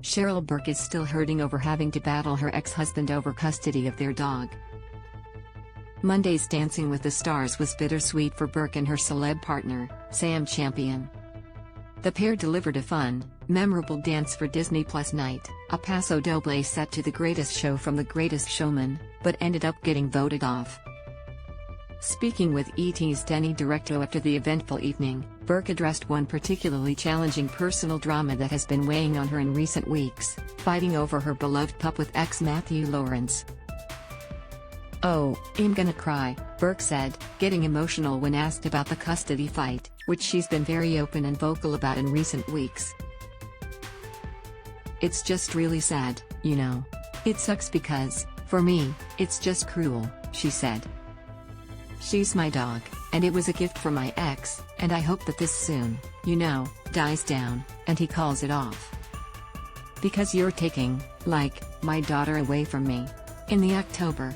Cheryl Burke is still hurting over having to battle her ex-husband over custody of their dog. Monday's Dancing with the Stars was bittersweet for Burke and her celeb partner, Sam Champion. The pair delivered a fun, memorable dance for Disney Plus night, a paso doble set to the greatest show from The Greatest Showman, but ended up getting voted off. Speaking with ET's Denny Directo after the eventful evening, Burke addressed one particularly challenging personal drama that has been weighing on her in recent weeks, fighting over her beloved pup with ex-Matthew Lawrence. "Oh, I'm gonna cry," Burke said, getting emotional when asked about the custody fight, which she's been very open and vocal about in recent weeks. "It's just really sad, you know. It sucks because, for me, it's just cruel," she said. "She's my dog, and it was a gift from my ex, and I hope that this soon, dies down, and he calls it off. Because you're taking, my daughter away from me." In the October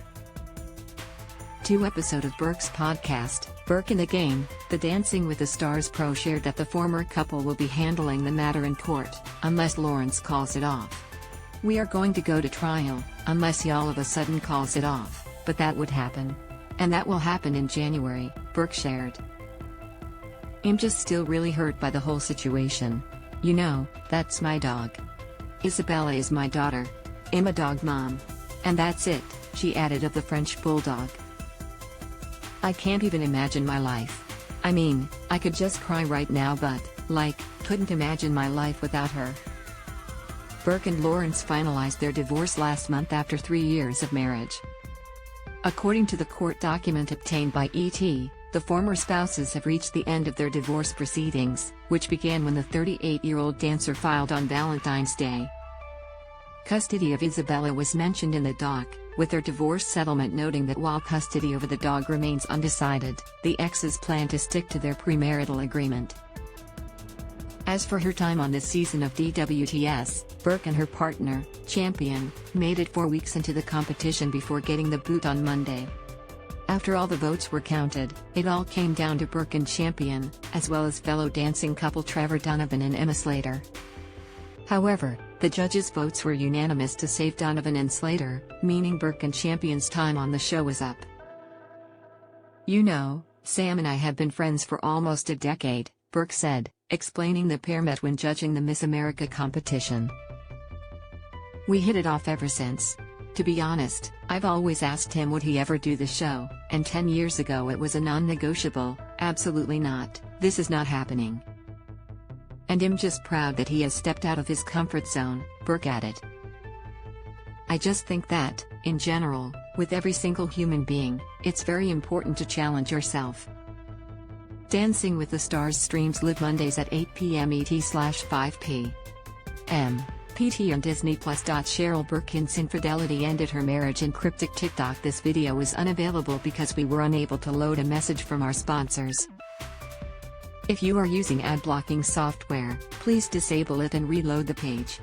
2 episode of Burke's podcast, Burke in the Game, the Dancing with the Stars pro shared that the former couple will be handling the matter in court, unless Lawrence calls it off. "We are going to go to trial, unless he all of a sudden calls it off, but that would happen. And that will happen in January," Burke shared. "I'm just still really hurt by the whole situation. That's my dog. Isabella is my daughter. I'm a dog mom. And that's it," she added of the French bulldog. "I can't even imagine my life. I mean, I could just cry right now but, couldn't imagine my life without her." Burke and Lawrence finalized their divorce last month after 3 years of marriage. According to the court document obtained by ET, the former spouses have reached the end of their divorce proceedings, which began when the 38-year-old dancer filed on Valentine's Day. Custody of Isabella was mentioned in the doc, with their divorce settlement noting that while custody over the dog remains undecided, the exes plan to stick to their premarital agreement. As for her time on this season of DWTS, Burke and her partner, Champion, made it 4 weeks into the competition before getting the boot on Monday. After all the votes were counted, it all came down to Burke and Champion, as well as fellow dancing couple Trevor Donovan and Emma Slater. However, the judges' votes were unanimous to save Donovan and Slater, meaning Burke and Champion's time on the show was up. "Sam and I have been friends for almost a decade," Burke said, explaining the pair met when judging the Miss America competition. "We hit it off ever since. To be honest, I've always asked him would he ever do the show, and 10 years ago it was a non-negotiable, absolutely not, this is not happening. And I'm just proud that he has stepped out of his comfort zone," Burke added. "I just think that, in general, with every single human being, it's very important to challenge yourself." Dancing with the Stars streams live Mondays at 8 p.m. ET/5 p.m. PT on Disney Plus. Cheryl Burke hints infidelity ended her marriage in cryptic TikTok. This video is unavailable because we were unable to load a message from our sponsors. If you are using ad blocking software, please disable it and reload the page.